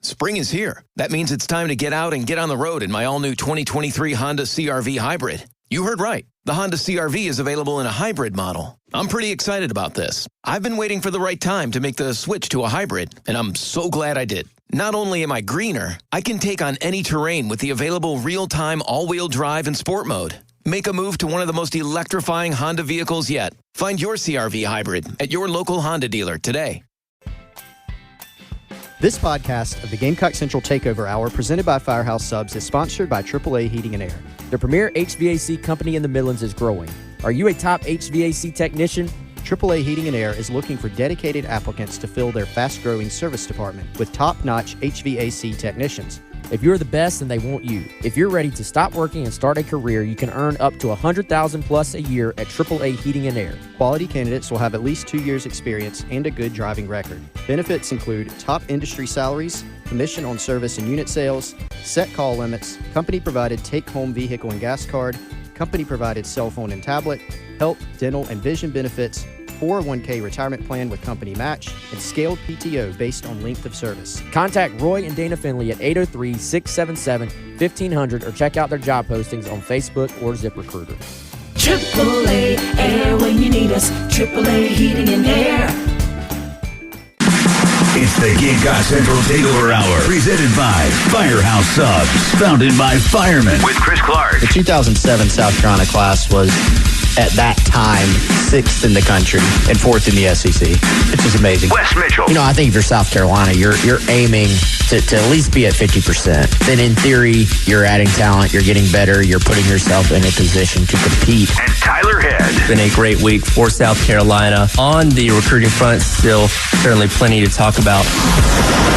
Spring is here. That means it's time to get out and get on the road in my all-new 2023 Honda CR-V Hybrid. You heard right. The Honda CR-V is available in a hybrid model. I'm pretty excited about this. I've been waiting for the right time to make the switch to a hybrid, and I'm so glad I did. Not only am I greener, I can take on any terrain with the available real-time all-wheel drive and sport mode. Make a move to one of the most electrifying Honda vehicles yet. Find your CR-V Hybrid at your local Honda dealer today. This podcast of the Gamecock Central Takeover Hour presented by Firehouse Subs is sponsored by AAA Heating and Air. The premier HVAC company in the Midlands is growing. Are you a top HVAC technician? AAA Heating and Air is looking for dedicated applicants to fill their fast-growing service department with top-notch HVAC technicians. If you're the best, then they want you. If you're ready to stop working and start a career, you can earn up to $100,000 plus a year at AAA Heating and Air. Quality candidates will have at least 2 years experience and a good driving record. Benefits include top industry salaries, commission on service and unit sales, set call limits, company-provided take-home vehicle and gas card, company-provided cell phone and tablet, health, dental, and vision benefits, 401k retirement plan with company match, and scaled PTO based on length of service. Contact Roy and Dana Finley at 803-677-1500 or check out their job postings on Facebook or ZipRecruiter. AAA Air when you need us. AAA Heating and Air. It's the Gamecock Central Takeover Hour, presented by Firehouse Subs, founded by firemen. With Chris Clark. The 2007 South Carolina class was, at that time, 6th in the country and 4th in the SEC, which is amazing. Wes Mitchell. You know, I think if you're South Carolina, you're aiming to at least be at 50%. Then in theory, you're adding talent, you're getting better, you're putting yourself in a position to compete. And Tyler Head. It's been a great week for South Carolina. On the recruiting front, still certainly plenty to talk about.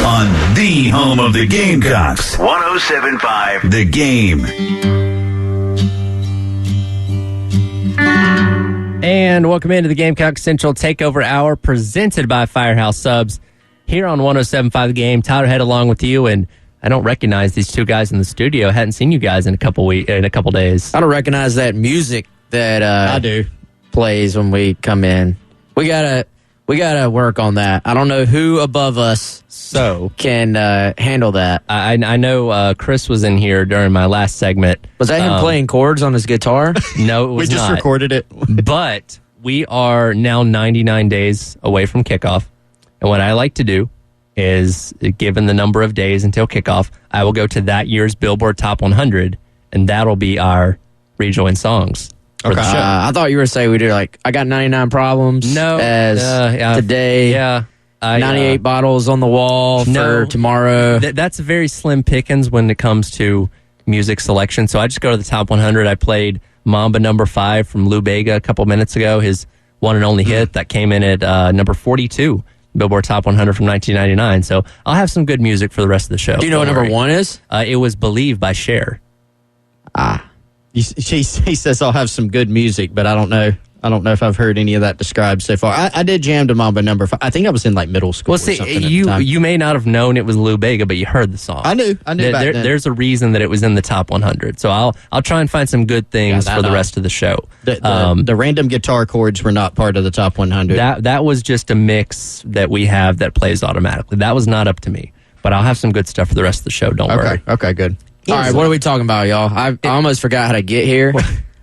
On the home of the Gamecocks, 107.5 The Game. And welcome into the Gamecock Central Takeover Hour, presented by Firehouse Subs, here on 107.5 The Game. Tyler Head along with you, and I don't recognize these two guys in the studio. I hadn't seen you guys in a couple days. I don't recognize that music that I do. Plays when we come in. We gotta work on that. I don't know who above us can handle that. I know Chris was in here during my last segment. Was that him playing chords on his guitar? No, it was We just not. recorded it. But we are now 99 days away from kickoff. And what I like to do is, given the number of days until kickoff, I will go to that year's Billboard Top 100, and that'll be our rejoin songs. For the show. I thought you were saying we do I got 99 problems. No, today. Yeah. 98 bottles on the wall for tomorrow. That's very slim pickings when it comes to music selection. So I just go to the top 100. I played Mamba number 5 from Lou Bega a couple minutes ago, his one and only hit that came in at number 42, Billboard Top 100 from 1999. So I'll have some good music for the rest of the show. Do you know what number 1 is? It was Believe by Cher. He says I'll have some good music, but I don't know if I've heard any of that described so far. I did jam to Mamba number 5. I think I was in middle school. Well, see, you may not have known it was Lou Bega, but you heard the song. I knew. Back then. There's a reason that it was in the top 100. So I'll try and find some good things for the rest of the show. The random guitar chords were not part of the top 100. That was just a mix that we have that plays automatically. That was not up to me, but I'll have some good stuff for the rest of the show. Don't worry. Okay, good. All right, what are we talking about, y'all? I almost forgot how to get here.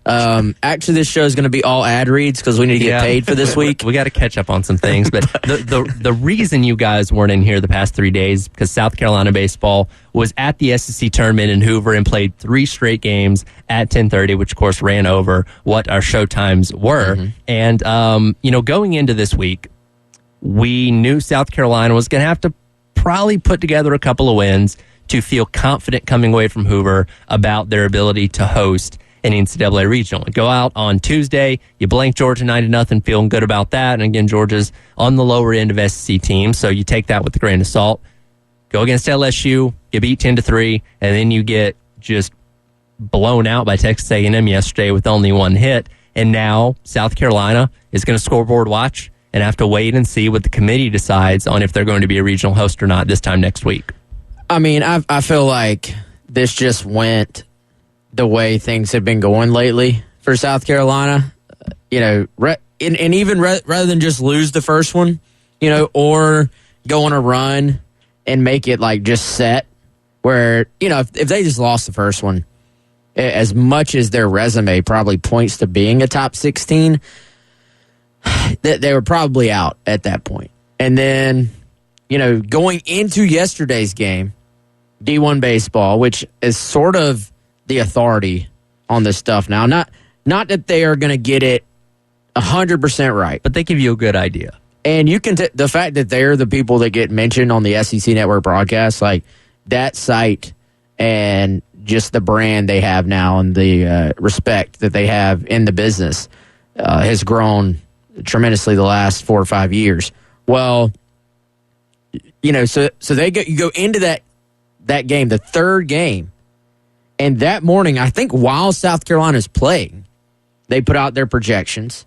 Actually, this show is going to be all ad reads because we need to get paid for this week. We got to catch up on some things. But the reason you guys weren't in here the past 3 days because South Carolina baseball was at the SEC tournament in Hoover and played 3 straight games at 10:30, which of course ran over what our show times were. Mm-hmm. And going into this week, we knew South Carolina was going to have to probably put together a couple of wins to feel confident coming away from Hoover about their ability to host an NCAA regional. Go out on Tuesday, you blank Georgia 9-0, feeling good about that. And again, Georgia's on the lower end of SEC teams, so you take that with a grain of salt. Go against LSU, you beat 10-3, and then you get just blown out by Texas A&M yesterday with only 1 hit. And now South Carolina is going to scoreboard watch and have to wait and see what the committee decides on if they're going to be a regional host or not this time next week. I mean, I feel like this just went the way things have been going lately for South Carolina. And even rather than just lose the first one, or go on a run and make it like just set where, if they just lost the first one, as much as their resume probably points to being a top 16, they were probably out at that point. And then, going into yesterday's game, D1 baseball, which is sort of the authority on this stuff now. Not that they are going to get it 100% right, but they give you a good idea. And you can the fact that they're the people that get mentioned on the SEC Network broadcast, like that site and just the brand they have now and the respect that they have in the business has grown tremendously the last 4 or 5 years. Well, so you go into that game, the third game, and that morning, I think while South Carolina's playing, they put out their projections,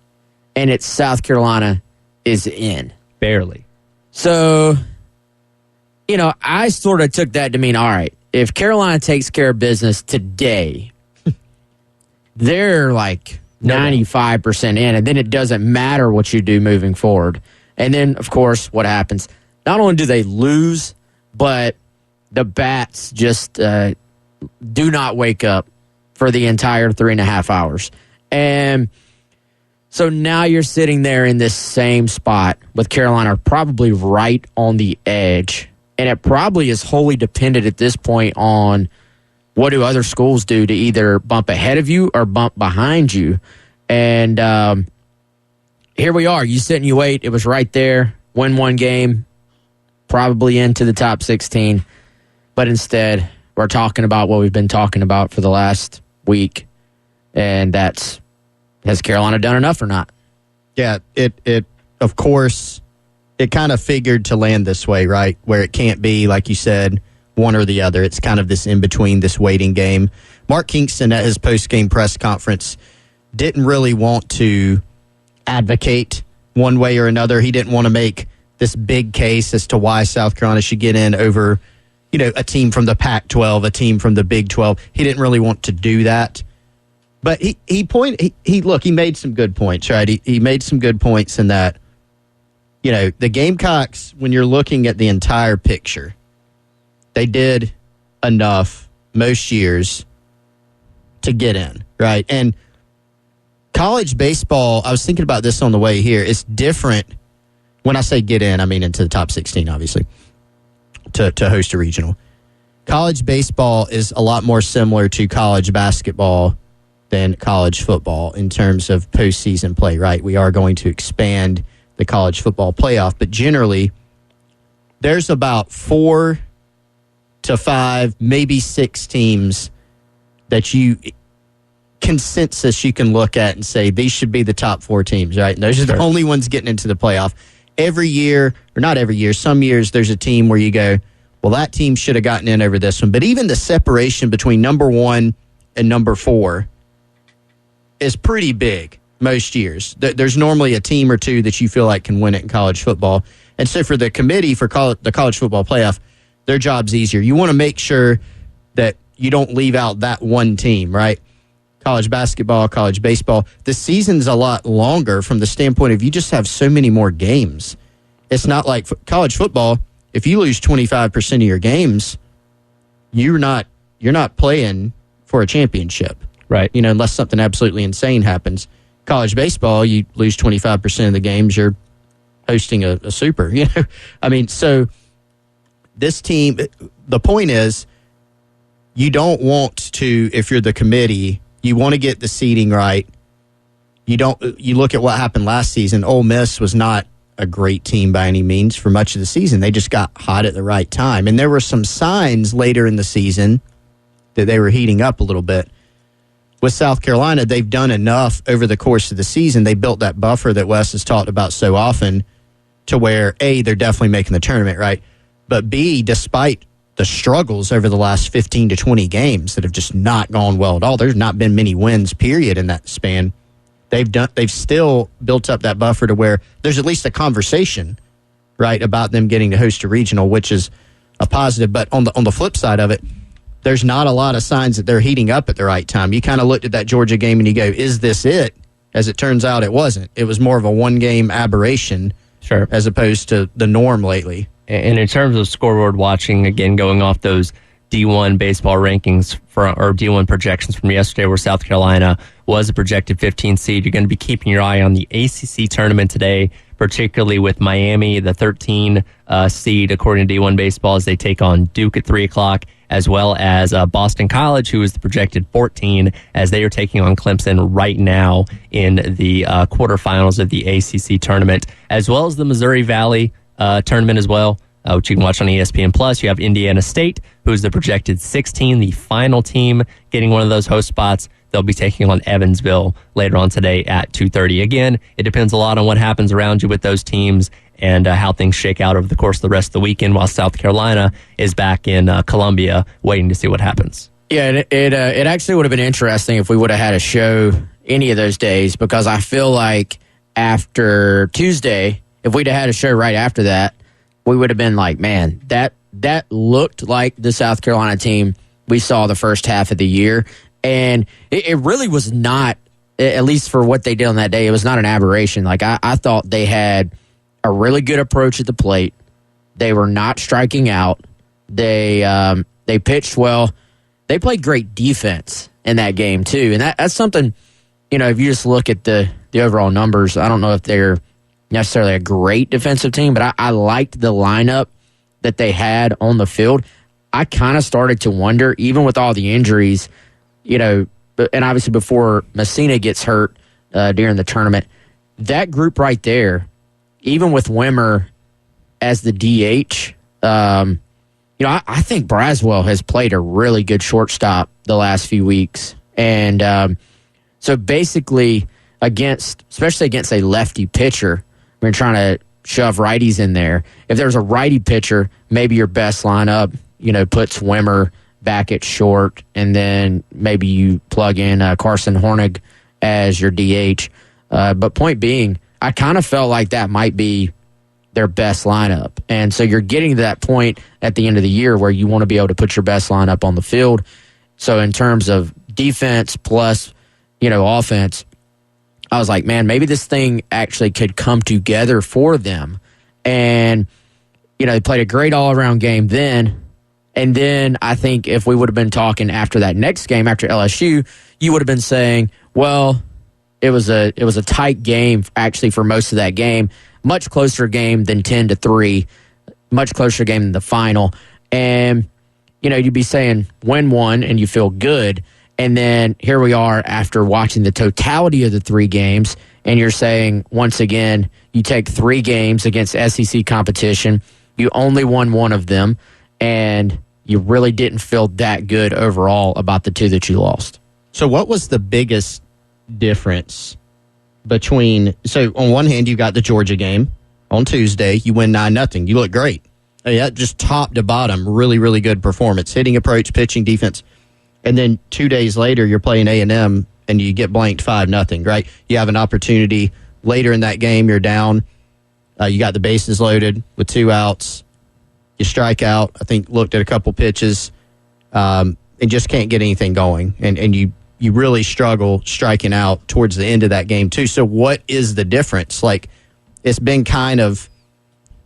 and it's South Carolina is in. Barely. So, I sort of took that to mean, all right, if Carolina takes care of business today, they're like 95% in, and then it doesn't matter what you do moving forward. And then, of course, what happens? Not only do they lose, but the bats just do not wake up for the entire 3.5 hours. And so now you're sitting there in this same spot with Carolina probably right on the edge. And it probably is wholly dependent at this point on what do other schools do to either bump ahead of you or bump behind you. And here we are. You sit and you wait. It was right there. Win one game, probably into the top 16. But instead, we're talking about what we've been talking about for the last week. And that's, has Carolina done enough or not? Yeah, it of course, it kind of figured to land this way, right? Where it can't be, like you said, one or the other. It's kind of this in-between, this waiting game. Mark Kingston at his post-game press conference didn't really want to advocate one way or another. He didn't want to make this big case as to why South Carolina should get in over, a team from the Pac-12, a team from the Big 12. He didn't really want to do that. But he made some good points, right? He made some good points in that, the Gamecocks, when you're looking at the entire picture, they did enough most years to get in, right? And college baseball, I was thinking about this on the way here, it's different. When I say get in, I mean into the top 16, obviously, to host a regional. College baseball is a lot more similar to college basketball than college football in terms of postseason play, right? We are going to expand the college football playoff, but generally, there's about 4 to 5, maybe 6 teams that consensus you can look at and say these should be the top 4 teams, right? And those are the only ones getting into the playoff. Every year, or not every year, some years there's a team where you go, well, that team should have gotten in over this one. But even the separation between number 1 and number 4 is pretty big most years. There's normally a team or two that you feel like can win it in college football. And so for the committee for the college football playoff, their job's easier. You want to make sure that you don't leave out that one team, right? College basketball, college baseball. The season's a lot longer from the standpoint of you just have so many more games. It's not like college football. If you lose 25% of your games, you're not playing for a championship. Right. Unless something absolutely insane happens. College baseball, you lose 25% of the games, you're hosting a super, I mean, so this team, the point is, you don't want to, if you're the committee, you want to get the seeding right. You look at what happened last season. Ole Miss was not a great team by any means for much of the season. They just got hot at the right time. And there were some signs later in the season that they were heating up a little bit. With South Carolina, they've done enough over the course of the season. They built that buffer that Wes has talked about so often to where, A, they're definitely making the tournament, right? But B, despite the struggles over the last 15 to 20 games that have just not gone well at all, there's not been many wins, period, in that span. They've still built up that buffer to where there's at least a conversation, right, about them getting to host a regional, which is a positive. But on the flip side of it, there's not a lot of signs that they're heating up at the right time. You kind of looked at that Georgia game and you go, is this it? As it turns out, it wasn't. It was more of a one-game aberration, sure, as opposed to the norm lately. And in terms of scoreboard watching, again, going off those D1 baseball rankings or D1 projections from yesterday, where South Carolina was a projected 15 seed, you're going to be keeping your eye on the ACC tournament today, particularly with Miami, the 13 seed, according to D1 baseball, as they take on Duke at 3 o'clock, as well as Boston College, who is the projected 14, as they are taking on Clemson right now in the quarterfinals of the ACC tournament, as well as the Missouri Valley tournament as well, which you can watch on ESPN+. You have Indiana State, who's the projected 16, the final team getting one of those host spots. They'll be taking on Evansville later on today at 2:30. Again, it depends a lot on what happens around you with those teams and how things shake out over the course of the rest of the weekend, while South Carolina is back in Columbia waiting to see what happens. Yeah, it actually would have been interesting if we would have had a show any of those days, because I feel like after Tuesday, if we'd have had a show right after that, we would have been like, man, that looked like the South Carolina team we saw the first half of the year. And it really was not, at least for what they did on that day, it was not an aberration. Like, I thought they had a really good approach at the plate. They were not striking out. They pitched well. They played great defense in that game, too. And that's something, if you just look at the overall numbers, I don't know if they're necessarily a great defensive team, but I liked the lineup that they had on the field. I kind of started to wonder, even with all the injuries, and obviously before Messina gets hurt during the tournament, that group right there, even with Wimmer as the DH, I think Braswell has played a really good shortstop the last few weeks. And so basically, especially against a lefty pitcher, we're trying to shove righties in there. If there's a righty pitcher, maybe your best lineup, puts Wimmer back at short, and then maybe you plug in Carson Hornig as your DH. But point being, I kind of felt like that might be their best lineup. And so you're getting to that point at the end of the year where you want to be able to put your best lineup on the field. So in terms of defense plus, offense, I was like, man, maybe this thing actually could come together for them. And, they played a great all-around game then. And then I think if we would have been talking after that next game, after LSU, you would have been saying, well, it was a tight game actually for most of that game. Much closer game than 10-3, much closer game than the final. And, you'd be saying win one and you feel good. And then here we are after watching the totality of the 3 games, and you're saying, once again, you take 3 games against SEC competition, you only won one of them, and you really didn't feel that good overall about the 2 that you lost. So what was the biggest difference between, so on one hand, you got the Georgia game on Tuesday, you win 9-0. You look great. Yeah, just top to bottom, really, really good performance. Hitting approach, pitching, defense. And then 2 days later, you're playing A&M and you get blanked 5-0, right? You have an opportunity later in that game, you're down. You got the bases loaded with 2 outs. You strike out, I think looked at a couple pitches, and just can't get anything going. And you really struggle striking out towards the end of that game, too. So what is the difference? Like, it's been kind of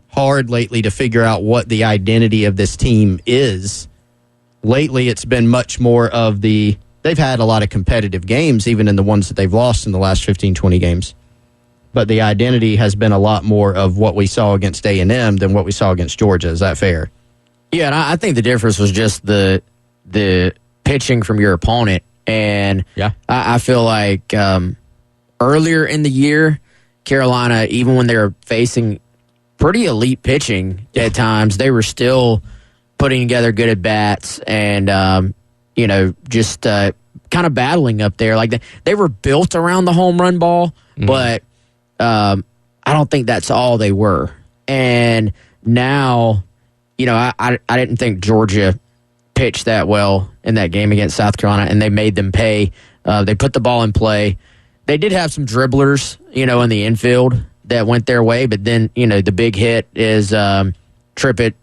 hard lately to figure out what the identity of this team is. Lately, it's been much more of they've had a lot of competitive games, even in the ones that they've lost in the last 15, 20 games. But the identity has been a lot more of what we saw against A&M than what we saw against Georgia. Is that fair? Yeah, and I think the difference was just the pitching from your opponent. And yeah, I feel like earlier in the year, Carolina, even when they were facing pretty elite pitching at times, they were still putting together good at-bats and, just kind of battling up there. Like they were built around the home run ball, but I don't think that's all they were. And now, I didn't think Georgia pitched that well in that game against South Carolina, and they made them pay. They put the ball in play. They did have some dribblers, in the infield that went their way, but then, the big hit is Trippett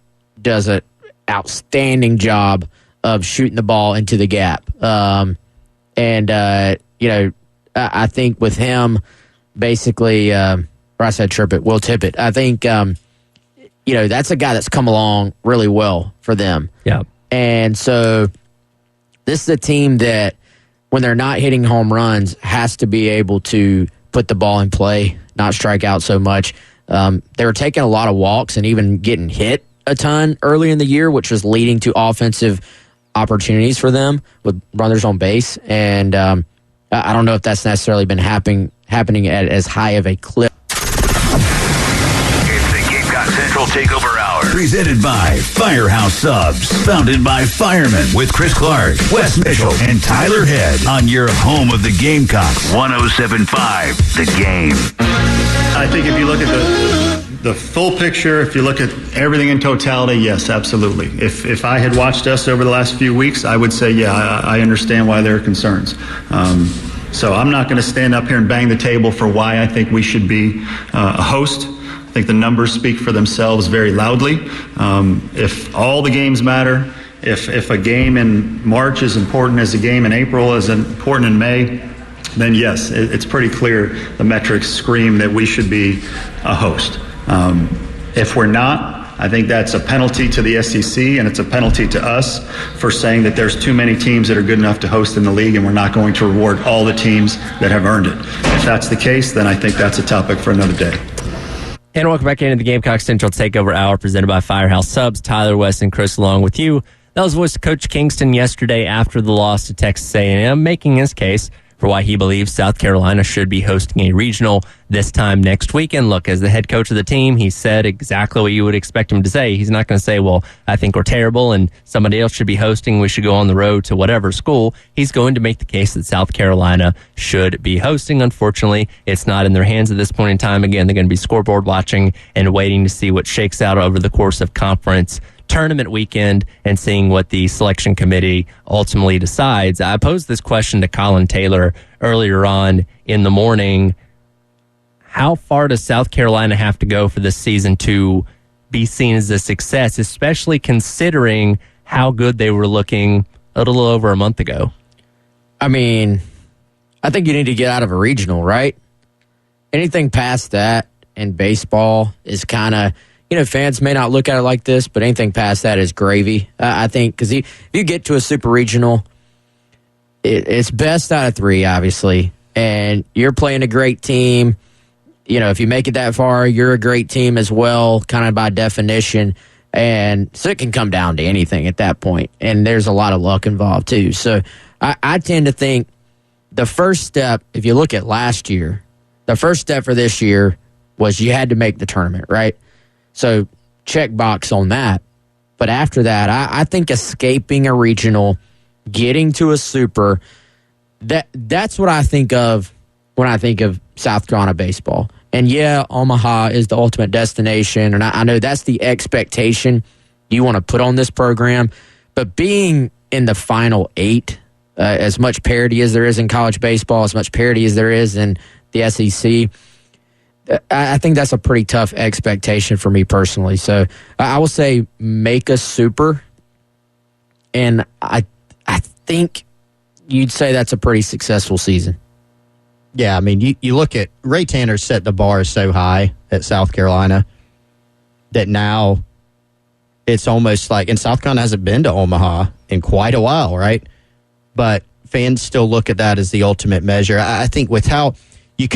does an outstanding job of shooting the ball into the gap. I think with him, basically, or I said Trippett, Will Tippett, I think that's a guy that's come along really well for them. Yeah. And so this is a team that, when they're not hitting home runs, has to be able to put the ball in play, not strike out so much. They were taking a lot of walks and even getting hit a ton early in the year, which was leading to offensive opportunities for them with runners on base. And I don't know if that's necessarily been happening at as high of a clip. It's the Gamecock Central Takeover Hour. Presented by Firehouse Subs. Founded by firemen with Chris Clark, Wes Mitchell, and Tyler Head on your home of the Gamecocks. 107.5 The Game. I think if you look at the full picture, if you look at everything in totality, yes, absolutely. If I had watched us over the last few weeks, I would say, yeah, I understand why there are concerns. So I'm not going to stand up here and bang the table for why I think we should be a host. I think the numbers speak for themselves very loudly. If all the games matter, if a game in March is important as a game in April, is important in May, then yes, it's pretty clear the metrics scream that we should be a host. If we're not, I think that's a penalty to the SEC, and it's a penalty to us for saying that there's too many teams that are good enough to host in the league, and we're not going to reward all the teams that have earned it. If that's the case, then I think that's a topic for another day. And welcome back into the Gamecock Central Takeover Hour presented by Firehouse Subs. Tyler, Wes, and Chris along with you. That was voice of Coach Kingston yesterday after the loss to Texas A&M, making his case for why he believes South Carolina should be hosting a regional this time next week. And look, as the head coach of the team, he said exactly what you would expect him to say. He's not going to say, well, I think we're terrible and somebody else should be hosting. We should go on the road to whatever school. He's going to make the case that South Carolina should be hosting. Unfortunately, it's not in their hands at this point in time. Again, they're going to be scoreboard watching and waiting to see what shakes out over the course of conference tournament weekend and seeing what the selection committee ultimately decides. I posed this question to Colin Taylor earlier on in the morning. How far does South Carolina have to go for this season to be seen as a success, especially considering how good they were looking a little over a month ago? I mean, I think you need to get out of a regional, right? Anything past that in baseball is kind of, fans may not look at it like this, but anything past that is gravy. I think because if you get to a super regional, it's best out of 3, obviously, and you're playing a great team. If you make it that far, you're a great team as well, kind of by definition. And so it can come down to anything at that point. And there's a lot of luck involved, too. So I tend to think the first step, if you look at last year, the first step for this year was you had to make the tournament, right? So check box on that. But after that, I think escaping a regional, getting to a super, that's what I think of when I think of South Carolina baseball. And yeah, Omaha is the ultimate destination, and I know that's the expectation you want to put on this program. But being in the Final 8, as much parity as there is in college baseball, as much parity as there is in the SEC, I think that's a pretty tough expectation for me personally. So I will say make a super, and I think you'd say that's a pretty successful season. Yeah, I mean, you look at Ray Tanner set the bar so high at South Carolina that now it's almost like, and South Carolina hasn't been to Omaha in quite a while, right? But fans still look at that as the ultimate measure. I think with how you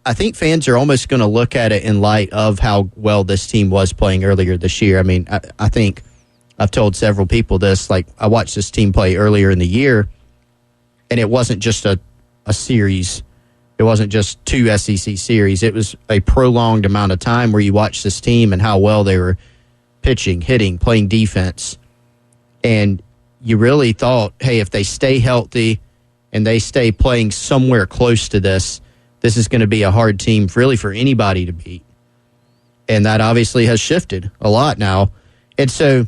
I think fans are almost going to look at it in light of how well this team was playing earlier this year. I mean, I think I've told several people this, like I watched this team play earlier in the year, and it wasn't just a series. It wasn't just 2 SEC series. It was a prolonged amount of time where you watched this team and how well they were pitching, hitting, playing defense. And you really thought, hey, if they stay healthy and they stay playing somewhere close to this is going to be a hard team really for anybody to beat. And that obviously has shifted a lot now. And so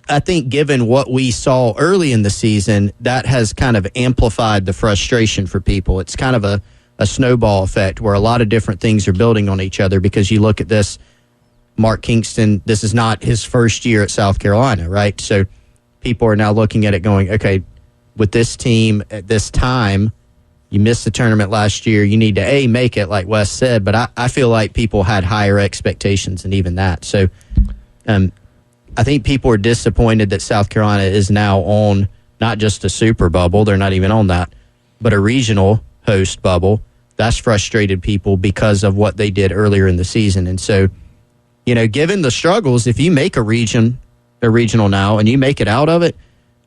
I think given what we saw early in the season, that has kind of amplified the frustration for people. It's kind of a snowball effect where a lot of different things are building on each other, because you look at this, Mark Kingston, this is not his first year at South Carolina, right? So people are now looking at it going, okay, with this team at this time, you missed the tournament last year, you need to, make it, like Wes said, but I feel like people had higher expectations than even that. So I think people are disappointed that South Carolina is now on not just a super bubble, they're not even on that, but a regional host bubble. That's frustrated people because of what they did earlier in the season. And so, given the struggles, if you make a regional now, and you make it out of it,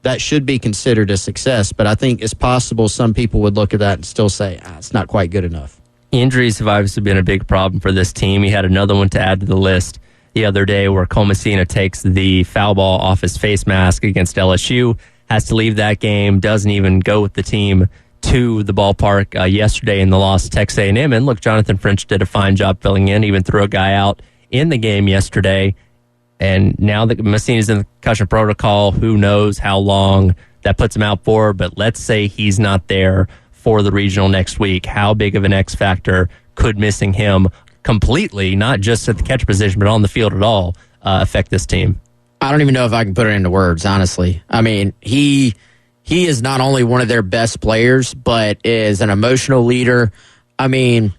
that should be considered a success. But I think it's possible some people would look at that and still say, it's not quite good enough. Injuries have obviously been a big problem for this team. He had another one to add to the list the other day where Cole Messina takes the foul ball off his face mask against LSU, has to leave that game, doesn't even go with the team to the ballpark yesterday in the loss to Texas A&M. And look, Jonathan French did a fine job filling in, even threw a guy out in the game yesterday. And now that Messina's in the concussion protocol, who knows how long that puts him out for. But let's say he's not there for the regional next week. How big of an X factor could missing him completely, not just at the catcher position, but on the field at all, affect this team? I don't even know if I can put it into words, honestly. I mean, he is not only one of their best players, but is an emotional leader. I mean,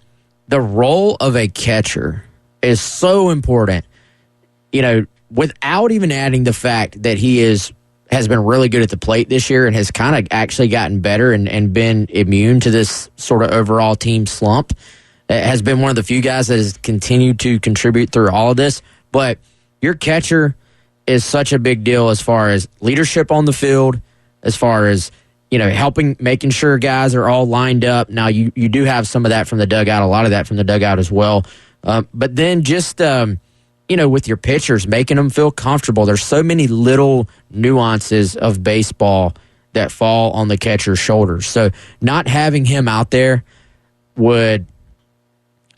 the role of a catcher is so important, without even adding the fact that he has been really good at the plate this year and has kind of actually gotten better and been immune to this sort of overall team slump. Has been one of the few guys that has continued to contribute through all of this. But your catcher is such a big deal as far as leadership on the field, as far as, making sure guys are all lined up. Now, you do have some of that from the dugout, a lot of that from the dugout as well. But then just, with your pitchers, making them feel comfortable. There's so many little nuances of baseball that fall on the catcher's shoulders. So not having him out there would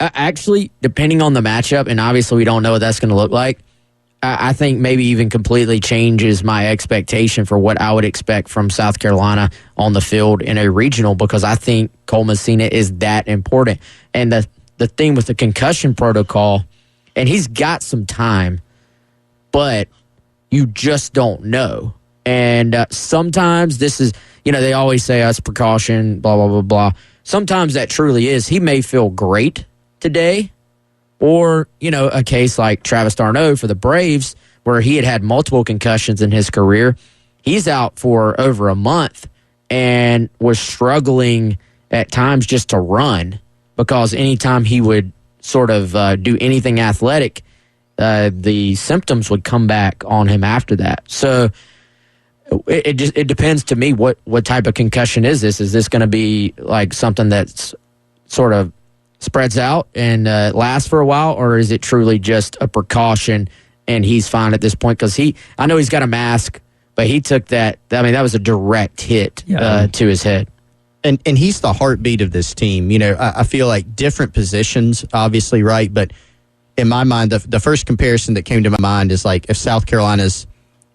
actually, depending on the matchup, and obviously we don't know what that's going to look like, I think maybe even completely changes my expectation for what I would expect from South Carolina on the field in a regional, because I think Cole Messina is that important. And the thing with the concussion protocol, and he's got some time, but you just don't know. And sometimes this is, they always say us precaution, blah, blah, blah, blah. Sometimes that truly is. He may feel great today, or, a case like Travis d'Arnaud for the Braves, where he had multiple concussions in his career. He's out for over a month and was struggling at times just to run, because anytime he would sort of do anything athletic, the symptoms would come back on him after that. So it depends to me what type of concussion is this? Is this going to be like something that's sort of spreads out and lasts for a while, or is it truly just a precaution and he's fine at this point? Because I know he's got a mask, but he took that. I mean, that was a direct hit to his head. And he's the heartbeat of this team. I feel like different positions, obviously, right? But in my mind, the first comparison that came to my mind is like if South Carolina's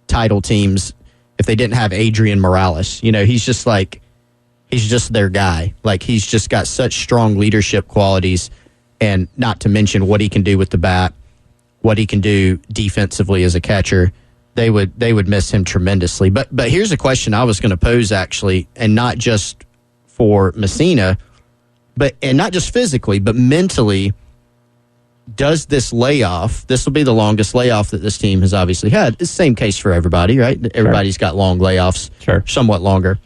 title teams, if they didn't have Adrian Morales, he's just their guy. Like, he's just got such strong leadership qualities, and not to mention what he can do with the bat, what he can do defensively as a catcher. They would miss him tremendously. But here's a question I was going to pose, actually, and not just for Messina, and not just physically, but mentally. Does this layoff, this will be the longest layoff that this team has obviously had. It's the same case for everybody, right? Everybody's got long layoffs, somewhat longer.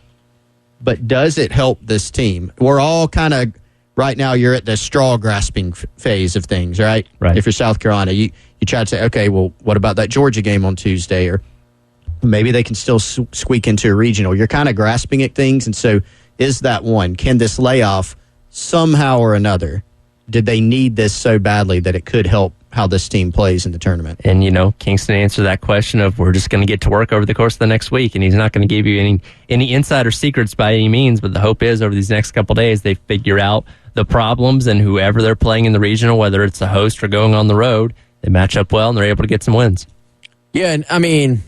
But does it help this team? We're all kind of, right now, you're at the straw grasping phase of things, right? If you're South Carolina, you try to say, okay, well, what about that Georgia game on Tuesday? Or maybe they can still squeak into a regional. You're kind of grasping at things. And so is that one? Can this layoff somehow or another, did they need this so badly that it could help how this team plays in the tournament? And, Kingston answered that question of, we're just going to get to work over the course of the next week, and he's not going to give you any insider secrets by any means, but the hope is over these next couple of days they figure out the problems, and whoever they're playing in the regional, whether it's a host or going on the road, they match up well and they're able to get some wins. Yeah, and I mean,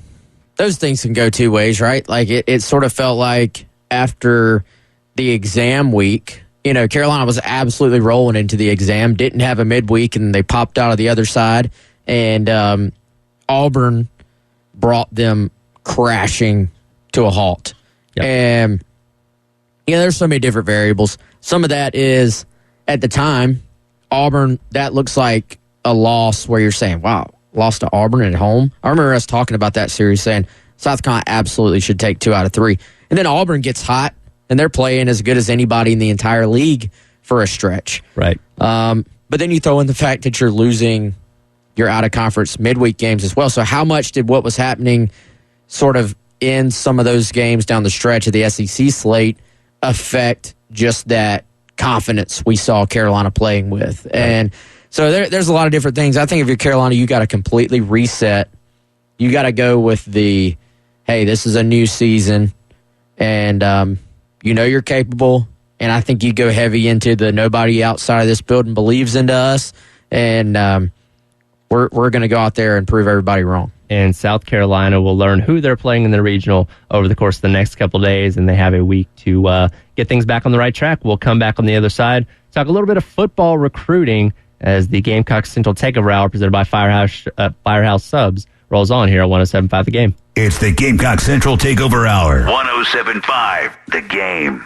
those things can go two ways, right? Like, it sort of felt like after the exam week, Carolina was absolutely rolling into the exam, didn't have a midweek, and they popped out of the other side. And Auburn brought them crashing to a halt. Yep. And, there's so many different variables. Some of that is, at the time, Auburn, that looks like a loss where you're saying, wow, lost to Auburn at home. I remember us talking about that series saying South Carolina absolutely should take 2 out of 3. And then Auburn gets hot, and they're playing as good as anybody in the entire league for a stretch. Right. But then you throw in the fact that you're losing your out-of-conference midweek games as well. So how much did what was happening sort of in some of those games down the stretch of the SEC slate affect just that confidence we saw Carolina playing with? Right. And so there's a lot of different things. I think if you're Carolina, you got to completely reset. You got to go with the, hey, this is a new season, and you know you're capable. And I think you go heavy into the nobody outside of this building believes into us, and we're going to go out there and prove everybody wrong. And South Carolina will learn who they're playing in the regional over the course of the next couple of days, and they have a week to get things back on the right track. We'll come back on the other side, talk a little bit of football recruiting as the Gamecock Central Takeover Hour presented by Firehouse Subs rolls on here on 107.5 The Game. It's the Gamecock Central Takeover Hour. 107.5 The Game.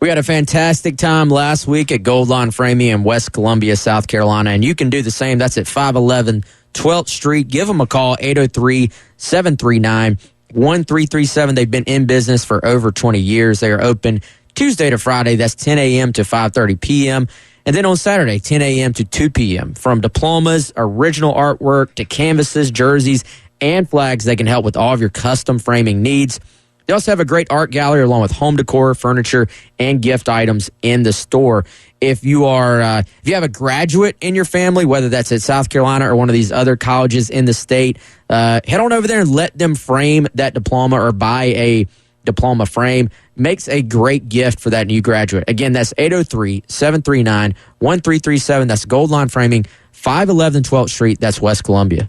We had a fantastic time last week at Gold Line Framing in West Columbia, South Carolina, and you can do the same. That's at 511 12th Street. Give them a call, 803-739-1337. They've been in business for over 20 years. They are open Tuesday to Friday. That's 10 a.m. to 5:30 p.m. And then on Saturday, 10 a.m. to 2 p.m. From diplomas, original artwork, to canvases, jerseys, and flags, they can help with all of your custom framing needs. They also have a great art gallery along with home decor, furniture, and gift items in the store. If you have a graduate in your family, whether that's at South Carolina or one of these other colleges in the state, head on over there and let them frame that diploma or buy a diploma frame. Makes a great gift for that new graduate. Again, that's 803-739-1337. That's Gold Line Framing, 511 12th Street. That's West Columbia.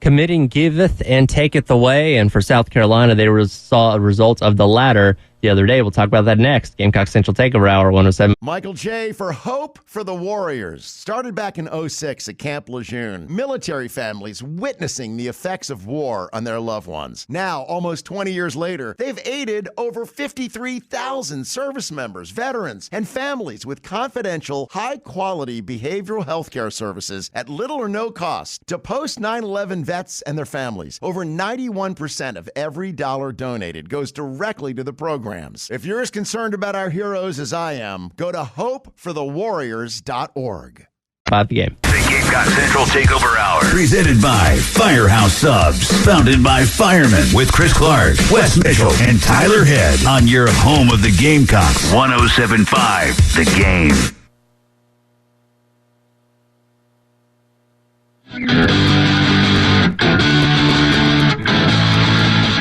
Committing giveth and taketh away, and for South Carolina, they saw a result of the latter the other day. We'll talk about that next. Gamecock Central Takeover Hour 107. Michael J. for Hope for the Warriors. Started back in 06 at Camp Lejeune. Military families witnessing the effects of war on their loved ones. Now, almost 20 years later, they've aided over 53,000 service members, veterans, and families with confidential, high-quality behavioral health care services at little or no cost to post 9/11 vets and their families. Over 91% of every dollar donated goes directly to the program. If you're as concerned about our heroes as I am, go to hopeforthewarriors.org. The Game. The Gamecock Central Takeover Hour. Presented by Firehouse Subs. Founded by firemen with Chris Clark, Wes Mitchell, and Tyler Head on your home of the Gamecocks. 107.5 The Game.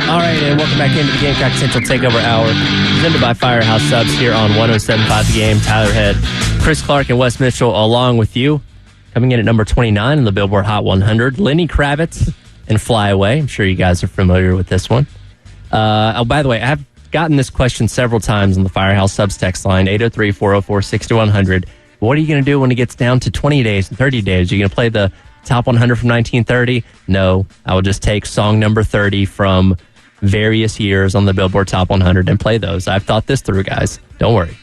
All right, and welcome back into the Gamecock Central Takeover Hour, presented by Firehouse Subs here on 107.5 The Game. Tyler Head, Chris Clark, and Wes Mitchell along with you. Coming in at number 29 in the Billboard Hot 100, Lenny Kravitz and Fly Away. I'm sure you guys are familiar with this one. By the way, I've gotten this question several times on the Firehouse Subs text line, 803-404-6100. What are you going to do when it gets down to 20 days and 30 days? Are you going to play the top 100 from 1930? No, I will just take song number 30 from various years on the Billboard Top 100 and play those. I've thought this through, guys. Don't worry.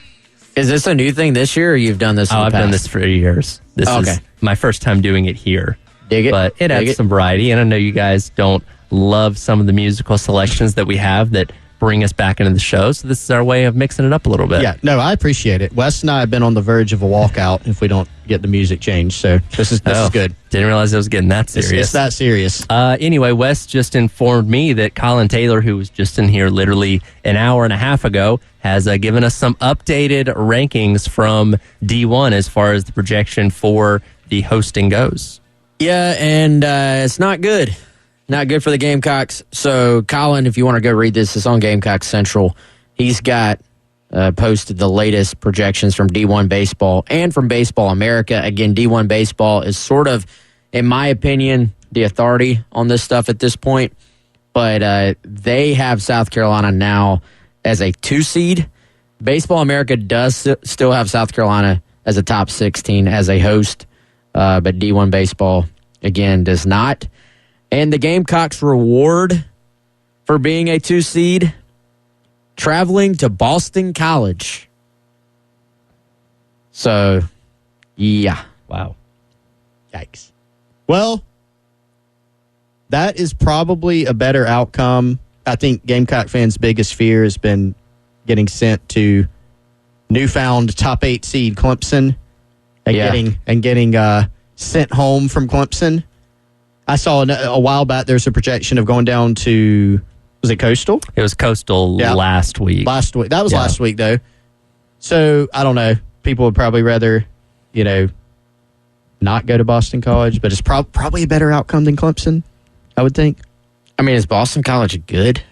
Is this a new thing this year, or you've done this in the I've past? done this for years. This is my first time doing it here. Dig it. But it adds some variety, and I know you guys don't love some of the musical selections that we have that bring us back into the show, so this is our way of mixing it up a little bit. Yeah, no, I appreciate it. Wes and I have been on the verge of a walkout if we don't get the music changed, so this is good. Didn't realize it was getting that serious. It's that serious. Anyway, Wes just informed me that Colin Taylor, who was just in here literally an hour and a half ago, has given us some updated rankings from D1 as far as the projection for the hosting goes. Yeah, and it's not good. Not good for the Gamecocks. So, Colin, if you want to go read this, it's on Gamecock Central. He's got posted the latest projections from D1 Baseball and from Baseball America. Again, D1 Baseball is sort of, in my opinion, the authority on this stuff at this point. But they have South Carolina now as a 2 seed. Baseball America does still have South Carolina as a top 16 as a host. But D1 Baseball, again, does not. And the Gamecocks' reward for being a 2 seed, traveling to Boston College. So, yeah. Wow. Yikes. Well, That is probably a better outcome. I think Gamecock fans' biggest fear has been getting sent to newfound top 8 seed Clemson and getting sent home from Clemson. I saw a while back there's a projection of going down to, was it Coastal? It was Coastal last week. Last week. That was last week, though. So, I don't know. People would probably rather, not go to Boston College, but it's probably a better outcome than Clemson, I would think. I mean, is Boston College good?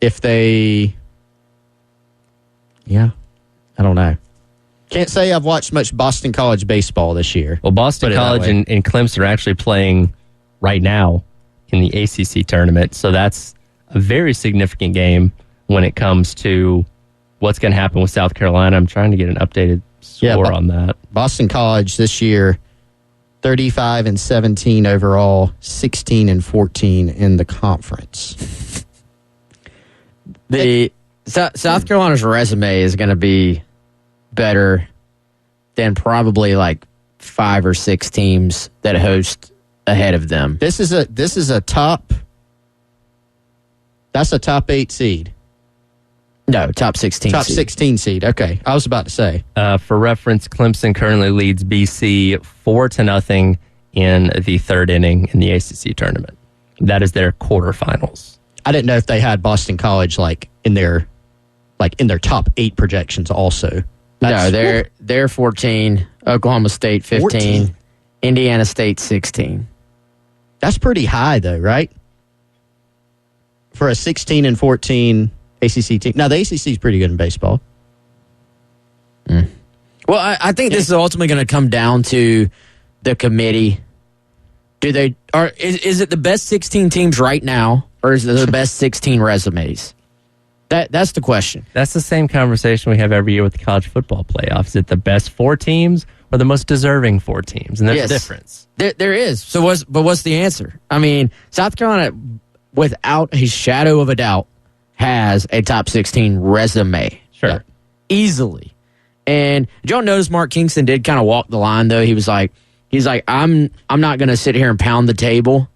If they... Yeah. I don't know. Can't say I've watched much Boston College baseball this year. Well, Boston College and Clemson are actually playing right now in the ACC tournament, so that's a very significant game when it comes to what's going to happen with South Carolina. I'm trying to get an updated score on that. Boston College this year, 35-17 overall, 16-14 in the conference. South Carolina's resume is going to be better than probably like 5 or 6 teams that host ahead of them. This is a top. That's a top 8 seed. No, top 16 top seed. 16 seed. Okay, I was about to say. For reference, Clemson currently leads BC 4-0 in the third inning in the ACC tournament. That is their quarterfinals. I didn't know if they had Boston College in their top 8 projections also. No, they're 14, Oklahoma State 15, 14. Indiana State 16. That's pretty high though, right? For a 16-14 ACC team. Now the ACC is pretty good in baseball. Well, I think this is ultimately going to come down to the committee. Is it the best 16 teams right now, or is it the best 16 resumes? That's the question. That's the same conversation we have every year with the college football playoffs. Is it the best 4 teams or the most deserving 4 teams? And there's a difference. There is. So what's the answer? I mean, South Carolina, without a shadow of a doubt, has a top 16 resume. Sure. Yeah, easily. And did y'all notice Mark Kingston did kind of walk the line, though? He's like, I'm not going to sit here and pound the table,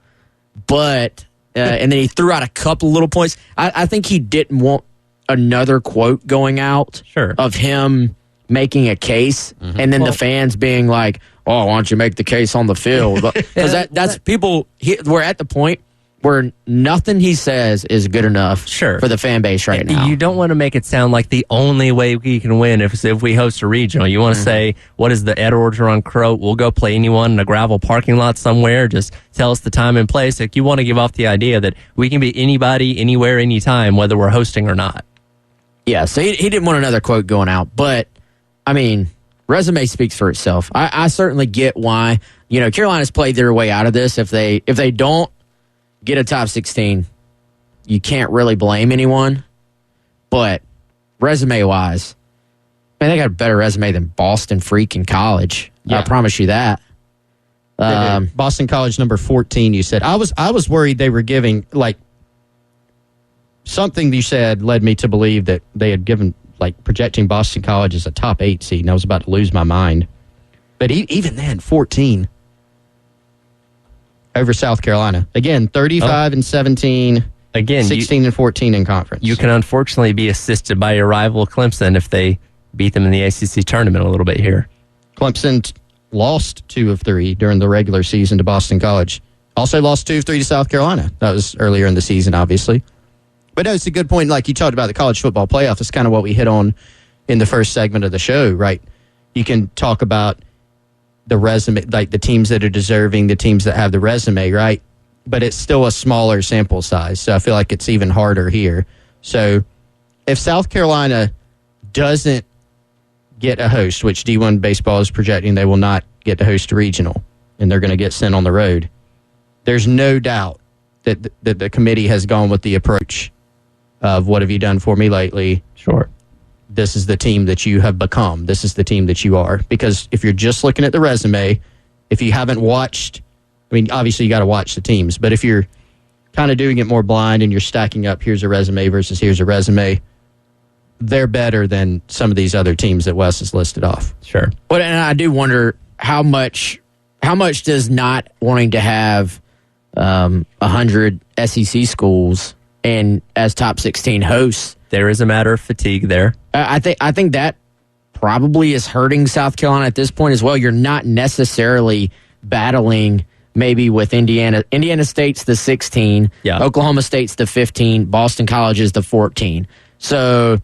but... and then he threw out a couple little points. I think he didn't want another quote going out of him making a case, and then the fans being like, "Oh, why don't you make the case on the field?" Because that's people. We're at the point where nothing he says is good enough for the fan base right now. You don't want to make it sound like the only way we can win if we host a regional. You want to say, what is the Ed Orgeron quote? We'll go play anyone in a gravel parking lot somewhere. Just tell us the time and place. Like, you want to give off the idea that we can be anybody, anywhere, anytime, whether we're hosting or not. Yeah, so he didn't want another quote going out. But, I mean, resume speaks for itself. I certainly get why. Carolina's played their way out of this. If they don't get a top 16, you can't really blame anyone. But resume-wise, man, they got a better resume than Boston freaking College. Yeah. I promise you that. Boston College number 14, you said. I was worried they were giving, something you said led me to believe that they had given, projecting Boston College as a top 8 seed, and I was about to lose my mind. But even then, 14 over South Carolina. Again, 35-17. Again, 16-14 in conference. You can unfortunately be assisted by your rival Clemson if they beat them in the ACC tournament a little bit here. Clemson lost 2 of 3 during the regular season to Boston College. Also lost 2 of 3 to South Carolina. That was earlier in the season, obviously. But no, it's a good point. Like you talked about the college football playoff. It's kind of what we hit on in the first segment of the show, right? You can talk about the resume, like the teams that are deserving, the teams that have the resume, right? But it's still a smaller sample size, so I feel like it's even harder here. So if South Carolina doesn't get a host, which D1 Baseball is projecting they will not get to host a regional, and they're going to get sent on the road, there's no doubt that the committee has gone with the approach of what have you done for me lately? Sure. This is the team that you have become. This is the team that you are. Because if you're just looking at the resume, if you haven't watched, I mean, obviously you got to watch the teams, but if you're kind of doing it more blind and you're stacking up, here's a resume versus here's a resume, they're better than some of these other teams that Wes has listed off. Sure. But and I do wonder how much does not wanting to have 100 SEC schools and as top 16 hosts. There is a matter of fatigue there. I think that probably is hurting South Carolina at this point as well. You're not necessarily battling maybe with Indiana. Indiana State's the 16. Yeah. Oklahoma State's the 15. Boston College is the 14. So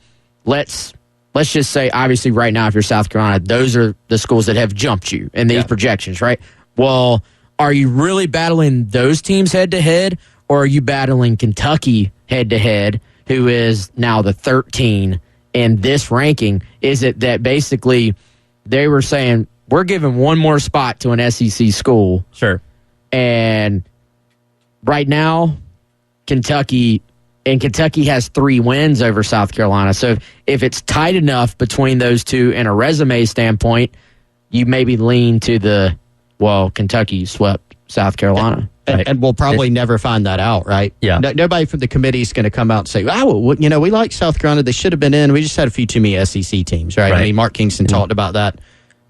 let's just say, obviously, right now, if you're South Carolina, those are the schools that have jumped you in these projections, right? Well, are you really battling those teams head-to-head, or are you battling Kentucky head-to-head, who is now the 13 in this ranking? Is it that basically they were saying, we're giving one more spot to an SEC school? Sure. And right now, Kentucky has 3 wins over South Carolina. So if it's tight enough between those two in a resume standpoint, you maybe lean to Kentucky swept South Carolina. And we'll probably never find that out, right? Yeah. Nobody from the committee is going to come out and say, we like South Carolina. They should have been in. We just had a few too many SEC teams, right? I mean, Mark Kingston talked about that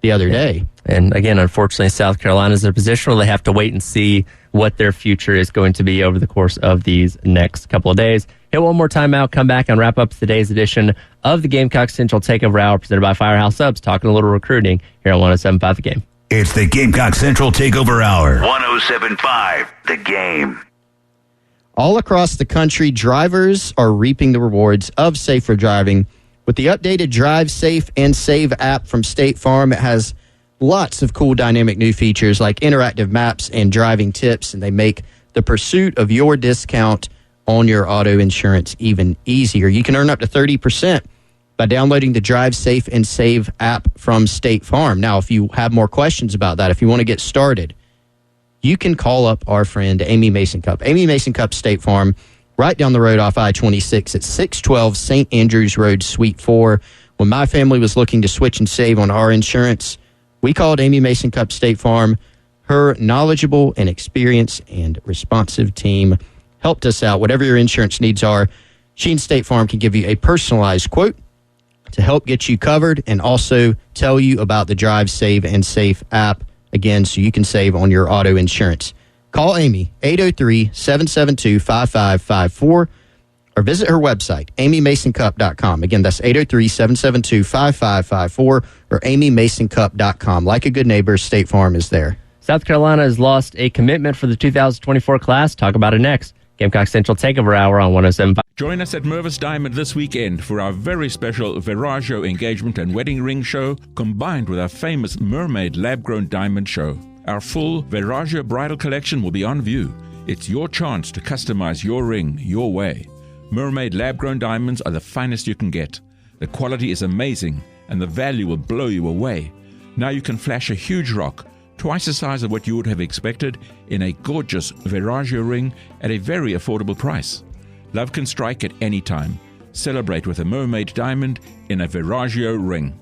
the other day. And again, unfortunately, South Carolina's in a position where they have to wait and see what their future is going to be over the course of these next couple of days. Hit one more time out, come back and wrap up today's edition of the Gamecock Central Takeover Hour presented by Firehouse Subs, talking a little recruiting here on 107.5 The Game. It's the Gamecock Central Takeover Hour. 107.5 The Game. All across the country, drivers are reaping the rewards of safer driving. With the updated Drive Safe and Save app from State Farm, it has lots of cool dynamic new features like interactive maps and driving tips, and they make the pursuit of your discount on your auto insurance even easier. You can earn up to 30% by downloading the Drive Safe and Save app from State Farm. Now, if you have more questions about that, if you want to get started, you can call up our friend Amy Mason Cup. Amy Mason Cup State Farm, right down the road off I-26 at 612 St. Andrews Road, Suite 4. When my family was looking to switch and save on our insurance, we called Amy Mason Cup State Farm. Her knowledgeable and experienced and responsive team helped us out. Whatever your insurance needs are, she and State Farm can give you a personalized quote to help get you covered and also tell you about the Drive, Save, and Safe app, again, so you can save on your auto insurance. Call Amy, 803-772-5554, or visit her website, amymasoncup.com. Again, that's 803-772-5554 or amymasoncup.com. Like a good neighbor, State Farm is there. South Carolina has lost a commitment for the 2024 class. Talk about it next. Gamecock Central Takeover Hour on 107.5. Join us at Mervis Diamond this weekend for our very special Viraggio engagement and wedding ring show, combined with our famous Mermaid lab-grown diamond show. Our full Viraggio bridal collection will be on view. It's your chance to customize your ring your way. Mermaid lab-grown diamonds are the finest you can get. The quality is amazing, and the value will blow you away. Now you can flash a huge rock, twice the size of what you would have expected, in a gorgeous Viraggio ring at a very affordable price. Love can strike at any time. Celebrate with a Mermaid diamond in a Viraggio ring.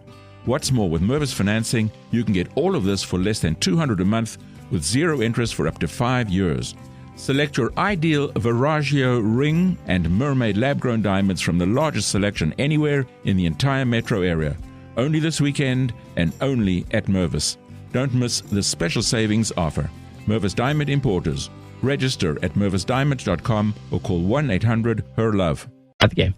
What's more, with Mervis financing, you can get all of this for less than $200 a month with zero interest for up to 5 years. Select your ideal Viraggio ring and Mermaid lab-grown diamonds from the largest selection anywhere in the entire metro area. Only this weekend and only at Mervis. Don't miss the special savings offer. Mervis Diamond Importers. Register at mervisdiamond.com or call 1-800-HER-LOVE. At the game.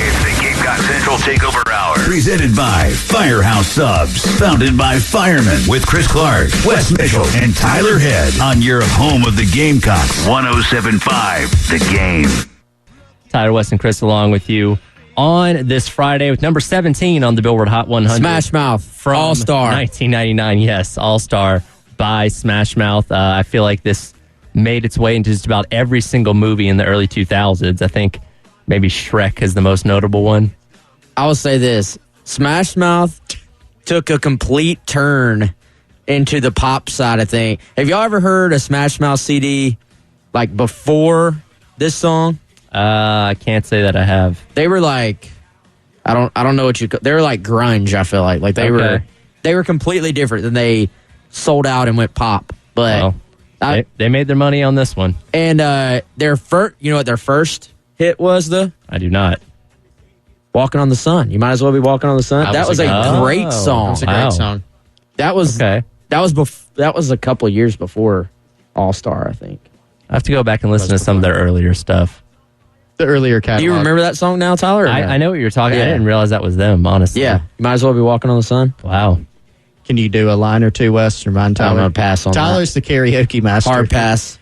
It's the Gamecock Central Takeover Hour. Presented by Firehouse Subs. Founded by firemen with Chris Clark, Wes Mitchell, and Tyler Head on your home of the Gamecocks. 107.5 The Game. Tyler, Wes, and Chris along with you on this Friday with number 17 on the Billboard Hot 100. Smash Mouth from All-Star. 1999, yes, All-Star by Smash Mouth. I feel like this made its way into just about every single movie in the early 2000s. I think maybe Shrek is the most notable one. I will say this. Smash Mouth took a complete turn into the pop side of things. Have y'all ever heard a Smash Mouth CD like before this song? I can't say that I have. They were like, I don't know what you. They were like grunge. I feel like they were completely different. Then they sold out and went pop. But they made their money on this one. And their first, you know what their first hit was? I do not. Walking on the Sun. You might as well be walking on the sun. That was a great song. That was a great song. That was That was a couple of years before All-Star, I think. I have to go back and listen to some of their earlier stuff. The earlier catalog. Do you remember that song now, Tyler? I know what you're talking. Yeah. I didn't realize that was them, honestly. Yeah. You might as well be walking on the sun. Wow. Can you do a line or two, Wes? Remind Tyler. I'm going to pass on Tyler's the karaoke master. Hard pass.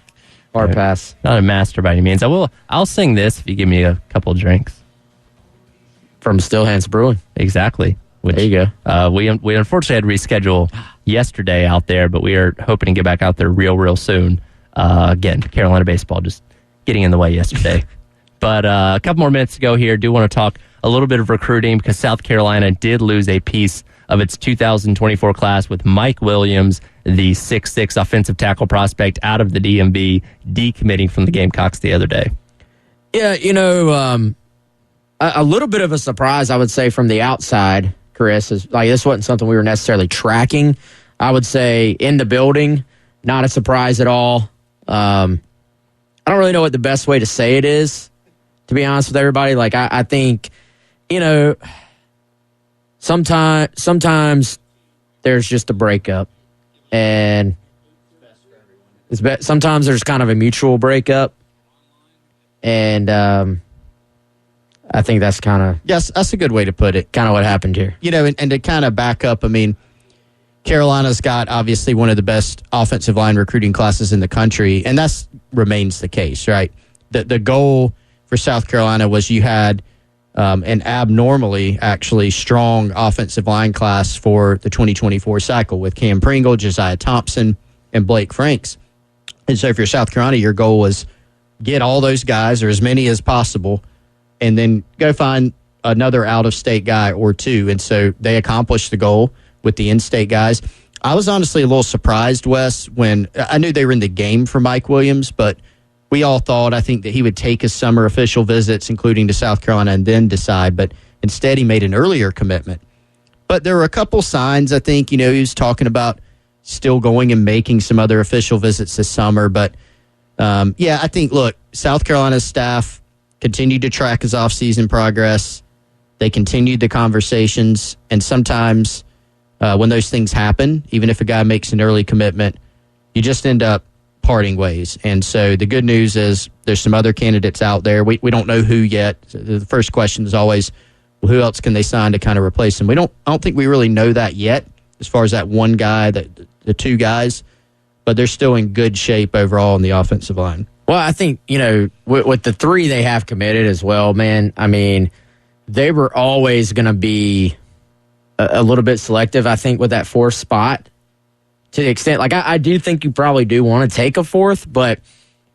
Hard pass. Not a master by any means. I'll sing this if you give me a couple drinks. From Still Hands Brewing. Exactly. There you go. We unfortunately had to reschedule yesterday out there, but we are hoping to get back out there real soon. Again, Carolina baseball just getting in the way yesterday. But a couple more minutes to go here. Do want to talk a little bit of recruiting because South Carolina did lose a piece of its 2024 class with Mike Williams, the 6'6" offensive tackle prospect out of the DMV, decommitting from the Gamecocks the other day. Yeah, a little bit of a surprise, I would say, from the outside, Chris. Is like this wasn't something we were necessarily tracking. I would say in the building, not a surprise at all. I don't really know what the best way to say it is, to be honest with everybody. Like I think, sometimes there's just a breakup, and sometimes there's kind of a mutual breakup, and I think that's kind of yes, that's a good way to put it. Kind of what happened here, and to kind of back up. I mean, Carolina's got obviously one of the best offensive line recruiting classes in the country, and that remains the case, right? The goal for South Carolina was you had an abnormally, actually, strong offensive line class for the 2024 cycle with Cam Pringle, Josiah Thompson, and Blake Franks. And so if you're South Carolina, your goal was get all those guys, or as many as possible, and then go find another out-of-state guy or two. And so they accomplished the goal with the in-state guys. I was honestly a little surprised, Wes, when I knew they were in the game for Mike Williams, but we all thought, I think, that he would take his summer official visits, including to South Carolina, and then decide. But instead, he made an earlier commitment. But there were a couple signs, I think, he was talking about still going and making some other official visits this summer. But, I think, look, South Carolina's staff continued to track his off-season progress. They continued the conversations. And sometimes when those things happen, even if a guy makes an early commitment, you just end up parting ways. And so the good news is there's some other candidates out there. We don't know who yet. The first question is always, well, who else can they sign to kind of replace him? I don't think we really know that yet as far as that one guy, the two guys, but they're still in good shape overall in the offensive line. Well, I think, with the three they have committed as well, man, I mean, they were always going to be a little bit selective, I think, with that fourth spot. To the extent, like, I do think you probably do want to take a fourth, but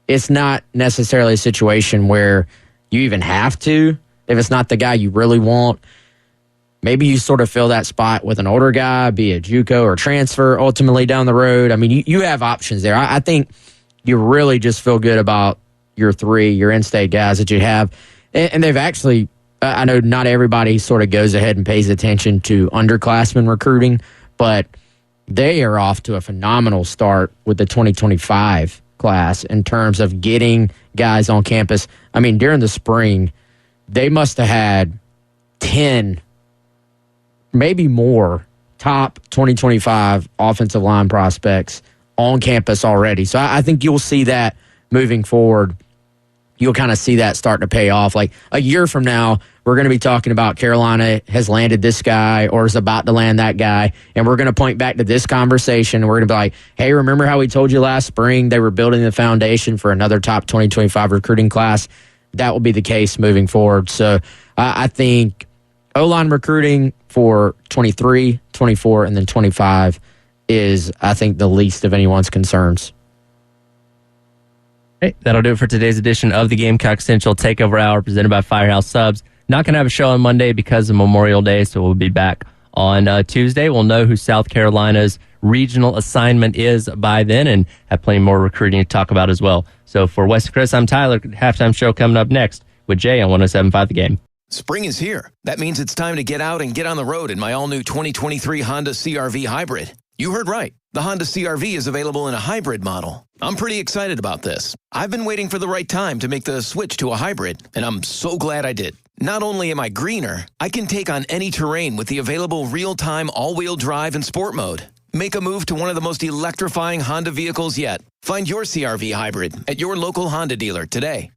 it's not necessarily a situation where you even have to. If it's not the guy you really want, maybe you sort of fill that spot with an older guy, be a JUCO or transfer ultimately down the road. I mean, you have options there. I think you really just feel good about your three, your in-state guys that you have. And they've actually, I know not everybody sort of goes ahead and pays attention to underclassmen recruiting, but they are off to a phenomenal start with the 2025 class in terms of getting guys on campus. I mean, during the spring, they must have had 10, maybe more, top 2025 offensive line prospects on campus already. So I think you'll see that moving forward. You'll kind of see that starting to pay off. Like a year from now, we're going to be talking about Carolina has landed this guy or is about to land that guy, and we're going to point back to this conversation. We're going to be like, hey, remember how we told you last spring they were building the foundation for another top 2025 recruiting class? That will be the case moving forward. So I think O-line recruiting for 23, 24, and then 25 is, I think, the least of anyone's concerns. Hey, that'll do it for today's edition of the Gamecock Central Takeover Hour presented by Firehouse Subs. Not going to have a show on Monday because of Memorial Day, so we'll be back on Tuesday. We'll know who South Carolina's regional assignment is by then and have plenty more recruiting to talk about as well. So for Wes Chris, I'm Tyler. Halftime show coming up next with Jay on 107.5 The Game. Spring is here. That means it's time to get out and get on the road in my all-new 2023 Honda CR-V Hybrid. You heard right. The Honda CR-V is available in a hybrid model. I'm pretty excited about this. I've been waiting for the right time to make the switch to a hybrid, and I'm so glad I did. Not only am I greener, I can take on any terrain with the available real-time all-wheel drive and sport mode. Make a move to one of the most electrifying Honda vehicles yet. Find your CR-V hybrid at your local Honda dealer today.